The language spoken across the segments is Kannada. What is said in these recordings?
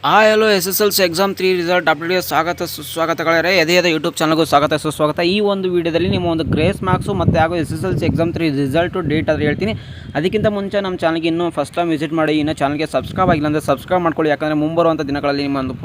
ಹಲೋ SSLC ಎಕ್ಸಾಮ್ 3 ರಿಸಲ್ಟ್ ಅಪ್ಡೇಟ್ಗೆ ಸುಸ್ವಾಗತಗಳೇ ಅದೇ ಯೂಟ್ಯೂಬ್ ಚಾನಲ್ಗೂ ಸುಸ್ವಾಗತ. ಈ ಒಂದು ವಿಡಿಯೋದಲ್ಲಿ ನಿಮ್ಮ ಒಂದು ಗ್ರೇಸ್ ಮಾರ್ಕ್ಸು ಮತ್ತು ಹಾಗೂ SSLC ಎಕ್ಸಾಮ್ 3 ರಿಸಲ್ಟು ಡೇಟ್ ಆದರೆ ಹೇಳ್ತೀನಿ. ಅದಕ್ಕಿಂತ ಮುಂಚೆ ನಮ್ಮ ಚಾನಲ್ಗೆ ಇನ್ನೂ ಫಸ್ಟ್ ಟೈಮ್ ವಿಸಿಟ್ ಮಾಡಿ, ಇನ್ನೂ ಚಾನಲ್ಗೆ ಸಬ್ಸ್ಕ್ರೈಬ್ ಆಗಿಲ್ಲ ಅಂದರೆ ಸಬ್ಸ್ಕ್ರೈಬ್ ಮಾಡ್ಕೊಳ್ಳಿ. ಯಾಕಂದರೆ ಮುಂಬರುವಂಥ ದಿನಗಳಲ್ಲಿ ನಿಮ್ಮ ಒಂದು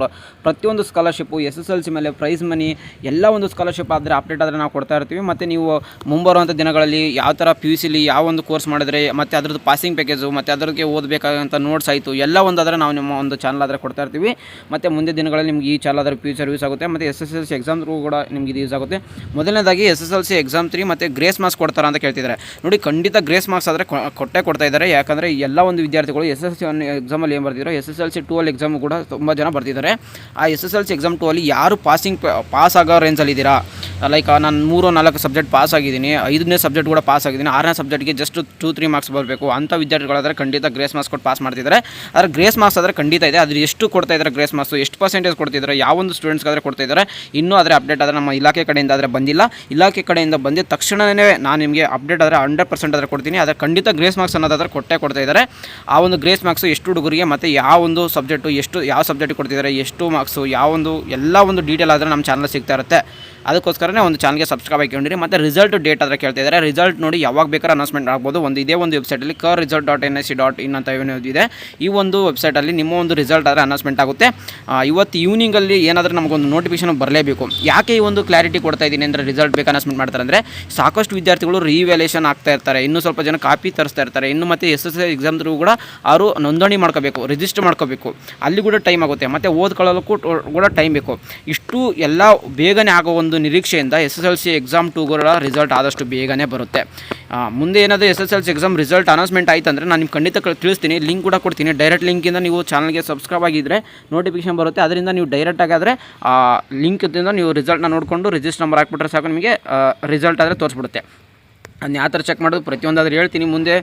ಪ್ರತಿಯೊಂದು ಸ್ಕಾಲರ್ಶಿಪ್ಪು SSLC ಮೇಲೆ ಪ್ರೈಸ್ ಮನಿ ಎಲ್ಲ ಒಂದು ಸ್ಕಾಲರ್ಶಿಪ್ ಆದರೆ ಅಪ್ಡೇಟ್ ಆದರೆ ನಾವು ಕೊಡ್ತಾ ಇರ್ತೀವಿ. ಮತ್ತು ನೀವು ಮುಂಬರುವಂಥ ದಿನಗಳಲ್ಲಿ ಯಾವ ಥರ PUCಲಿ ಯಾವ ಒಂದು ಕೋರ್ಸ್ ಮಾಡಿದರೆ ಮತ್ತು ಅದರದ್ದು ಪಾಸಿಂಗ್ ಪ್ಯಾಕೇಜು ಮತ್ತು ಅದಕ್ಕೆ ಓದಬೇಕಾದಂಥ ನೋಟ್ಸ್ ಆಯಿತು ಎಲ್ಲ ಒಂದಾದರೆ ನಾವು ನಿಮ್ಮ ಒಂದು ಚಾನಲ್ ಆದರೆ ಕೊಡ್ತಾ ಇರ್ತೀವಿ. ಮತ್ತು ಮುಂದೆ ದಿನಗಳಲ್ಲಿ ನಿಮ್ಗೆ ಈ ಚಾನಲ್ ಆದರೆ ಫ್ಯೂಚರ್ ಯೂಸ್ ಆಗುತ್ತೆ. ಮತ್ತು SSLC ಎಕ್ಸಾಮ್ ಕೂಡ ನಿಮ್ಗೆ ಇದು ಯೂಸ್ ಆಗುತ್ತೆ. ಮೊದಲನೇದಾಗಿ SSLC ಎಕ್ಸಾಮ್ 3 ಮತ್ತು ಗ್ರೇಸ್ ಮಾರ್ಕ್ಸ್ ಕೊಡ್ತಾರೆ ಅಂತ ಕೇಳ್ತಿದ್ದಾರೆ. ನೋಡಿ, ಖಂಡಿತ ಗ್ರೇಸ್ ಮಾರ್ಕ್ಸ್ ಆದರೆ ಕೊಡ್ತಾ ಇದ್ದಾರೆ. ಯಾಕಂದರೆ ಎಲ್ಲ ಒಂದು ವಿದ್ಯಾರ್ಥಿಗಳು SSLC ಎಕ್ಸಾಮಲ್ಲಿ ಏನು ಬರ್ತಿದ್ರು, SSLC 12 ಎಕ್ಸಾಮು ಕೂಡ ತುಂಬ ಜನ ಬರ್ತಿದ್ದಾರೆ. ಆ SSLC ಎಕ್ಸಾಮ್ 2 ಅಲ್ಲಿ ಯಾರು ಪಾಸ್ ಆಗೋ ರೇಂಜಲ್ಲಿದ್ದೀರಾ, ಲೈಕ್ ನಾನು 3-4 ಸಬ್ಜೆಕ್ಟ್ ಪಾಸ್ ಆಗಿದ್ದೀನಿ, 5ನೇ ಸಬ್ಜೆಕ್ಟ್ ಕೂಡ ಪಾಸ್ ಆಗಿದ್ದೀನಿ, 6ನೇ ಸಬ್ಜೆಕ್ಟ್ಗೆ ಜಸ್ಟ್ 2-3 ಮಾರ್ಕ್ಸ್ ಬರಬೇಕು ಅಂಥ ವಿದ್ಯಾರ್ಥಿಗಳಾದರೆ ಖಂಡಿತ ಗ್ರೇಸ್ ಮಾರ್ಕ್ಸ್ ಕೊಟ್ಟು ಪಾಸ್ ಮಾಡ್ತಿದ್ದಾರೆ. ಆದರೆ ಗ್ರೇಸ್ ಮಾರ್ಕ್ಸ್ ಆದರೆ ಖಂಡಿತ ಇದೆ. ಅದು ಎಷ್ಟು ಕೊಡ್ತಾ ಇದ್ದಾರೆ ಗ್ರೇಸ್ ಮಾರ್ಕ್ಸು, ಎಷ್ಟು ಪರ್ಸೆಂಟೇಜ್ ಕೊಡ್ತಿದ್ದಾರೆ, ಯಾವೊಂದು ಸ್ಟೂಡೆಂಟ್ಸ್ಗಾದರೆ ಕೊಡ್ತಾ ಇದ್ದಾರೆ, ಇನ್ನೂ ಆದರೆ ಅಪ್ಡೇಟ್ ಆದರೆ ನಮ್ಮ ಇಲಾಖೆ ಕಡೆಯಿಂದ ಆದರೆ ಬಂದಿಲ್ಲ. ಇಲಾಖೆ ಕಡೆಯಿಂದ ಬಂದಿದ್ದ ತಕ್ಷಣವೇ ನಾನು ನಿಮಗೆ ಅಪ್ಡೇಟ್ ಆದರೆ 100% ಆದರೆ ಕೊಡ್ತೀನಿ. ಆದರೆ ಖಂಡಿತ ಗ್ರೇಸ್ ಮಾರ್ಕ್ಸ್ ಅನ್ನೋದಾದರೆ ಕೊಡ್ತಾ ಇದ್ದಾರೆ. ಆ ಒಂದು ಗ್ರೇಸ್ ಮಾರ್ಕ್ಸು ಎಷ್ಟು ಹುಡುಗರಿಗೆ ಮತ್ತು ಯಾವ ಒಂದು ಸಬ್ಜೆಕ್ಟು ಯಾವ ಸಬ್ಜೆಕ್ಟ್ ಕೊಡ್ತಿದ್ದಾರೆ, ಎಷ್ಟು ಮಾರ್ಕ್ಸು, ಯಾವ ಒಂದು ಎಲ್ಲ ಒಂದು ಡೀಟೇಲ್ ಆದರೆ ನಮ್ಮ ಚಾನಲ್ ಸಿಗ್ತಾ ಇರುತ್ತೆ. ಅದಕ್ಕೋಸ್ಕರನೇ ಒಂದು ಚಾನಲ್ಗೆ ಸಬ್ಸ್ಕ್ರೈಬ್ ಆಗಿಕೊಂಡಿರಿ. ಮತ್ತು ರಿಸಲ್ಟ್ ಡೇಟ್ ಆದರೆ ಕೇಳ್ತಿದ್ದಾರೆ. ರಿಸಲ್ಟ್ ನೋಡಿ ಯಾವಾಗ ಬೇಕಾದ್ರೆ ಅನೌನ್ಸ್ಮೆಂಟ್ ಆಗ್ಬೋದು. ಇದೇ ಒಂದು ವೆಬ್ಸೈಟಲ್ಲಿ result.nsc.in ಅಂತ ಇದೆ. ಈ ಒಂದು ವೆಬ್ಸೈಟಲ್ಲಿ ನಿಮ್ಮ ಒಂದು ರಿಸಲ್ಟ್ ಆದರೆ ಅನೌನ್ಸ್ಮೆಂಟ್ ಆಗುತ್ತೆ. ಇವತ್ತು ಈವ್ನಿಂಗಲ್ಲಿ ಏನಾದರೂ ನಮಗೊಂದು ನೋಟಿಫಿಕೇಶನ್ ಬರಲೇಬೇಕು. ಯಾಕೆ ಈ ಒಂದು ಕ್ಲಾರಿಟಿ ಕೊಡ್ತಾ ಇದ್ದೀನಿ ಅಂದರೆ, ರಿಸಲ್ಟ್ ಬೇಕು ಅನೌನ್ಸ್ಮೆಂಟ್ ಮಾಡ್ತಾರೆ ಅಂದರೆ ಸಾಕಷ್ಟು ವಿದ್ಯಾರ್ಥಿಗಳು ರಿವ್ಯಾಲ್ಯೂಯೇಷನ್ ಆಗ್ತಾ ಇರ್ತಾರೆ, ಇನ್ನೂ ಸ್ವಲ್ಪ ಜನ ಕಾಪಿ ತರಿಸ್ತಾ ಇರ್ತಾರೆ, ಇನ್ನು ಮತ್ತು SSLC ಎಕ್ಸಾಮ್ ಕೂಡ ಅವರು ನೋಂದಣಿ ಮಾಡ್ಕೋಬೇಕು, ರಿಜಿಸ್ಟರ್ ಮಾಡ್ಕೋಬೇಕು, ಅಲ್ಲಿ ಕೂಡ ಟೈಮ್ ಆಗುತ್ತೆ. ಮತ್ತು ಓದ್ಕೊಳ್ಳೋಕ್ಕೂ ಕೂಡ ಟೈಮ್ ಬೇಕು. ಇಷ್ಟು ಎಲ್ಲ ಬೇಗನೆ ಆಗೋ ಒಂದು ನಿರೀಕ್ಷೆಯಿಂದ SSLC ಎಕ್ಸಾಮ್ 2 ಕೂಡ ರಿಸಲ್ಟ್ ಆದಷ್ಟು ಬೇಗನೆ ಬರುತ್ತೆ. ಮುಂದೆ ಏನಾದರೂ SSLC ಎಕ್ಸಾಮ್ ರಿಸಲ್ಟ್ ಅನೌನ್ಸ್ಮೆಂಟ್ ಆಯಿತು ಅಂದರೆ ನಾನು ನಿಮ್ಗೆ ಖಂಡಿತ ತಿಳಿಸ್ತೀನಿ, ಲಿಂಕ್ ಕೂಡ ಕೊಡ್ತೀನಿ. ಡೈರೆಕ್ಟ್ ಲಿಂಕಿಂದ ನೀವು ಚಾನಲ್ಗೆ ಸಬ್ಸ್ಕ್ರೈಬ್ ಆಗಿದ್ದರೆ ನೋಟಿಫಿಕೇಶನ್ ಬರುತ್ತೆ. ಅದರಿಂದ ನೀವು ಡೈರೆಕ್ಟಾಗಿ ಆದರೆ ಲಿಂಕಿಂದ ನೀವು ರಿಸಲ್ಟ್ನ ನೋಡಿಕೊಂಡು ರಿಜಿಸ್ಟರ್ ನಂಬರ್ ಹಾಕ್ಬಿಟ್ರೆ ಸಾಕು, ನಿಮಗೆ ರಿಸಲ್ಟ್ ಆದರೆ ತೋರಿಸ್ಬಿಡುತ್ತೆ. ಅದನ್ನ ಯಾವ ಥರ ಚೆಕ್ ಮಾಡೋದು ಪ್ರತಿಯೊಂದಾದರೂ ಹೇಳ್ತೀನಿ ಮುಂದೆ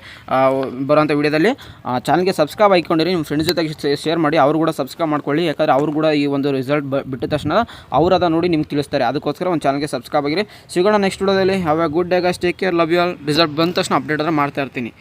ಬರೋಂಥ ವೀಡಿಯೋದಲ್ಲಿ. ಚಾನಲ್ಗೆ ಸಬ್ಸ್ಕ್ರೈಬ್ ಆಗಿಕೊಂಡಿರಿ, ನಿಮ್ಮ ಫ್ರೆಂಡ್ಸ್ ಜೊತೆಗೆ ಶೇರ್ ಮಾಡಿ, ಅವರು ಕೂಡ ಸಬ್ಸ್ಕ್ರೈಬ್ ಮಾಡ್ಕೊಳ್ಳಿ. ಯಾಕಂದರೆ ಅವರು ಕೂಡ ಈ ಒಂದು ರಿಸಲ್ಟ್ ಬಿಟ್ಟ ತಕ್ಷಣ ಅವರು ಅದ ನೋಡಿ ನಿಮ್ಗೆ ತಿಳಿಸ್ತಾರೆ. ಅದಕ್ಕೋಸ್ಕರ ಒಂದು ಚಾನಲ್ಗೆ ಸಬ್ಸ್ಕ್ರೈಬ್ ಆಗಿರಿ. ಸಿಗೋಣ ನೆಕ್ಸ್ಟ್ ವೀಡಿಯೋದಲ್ಲಿ. Have a good day guys, take care, love you all. Result ಬಂದ ತಕ್ಷಣ ಅಪ್ಡೇಟ್ ಆದರೆ ಮಾಡ್ತಾ ಇರ್ತೀನಿ.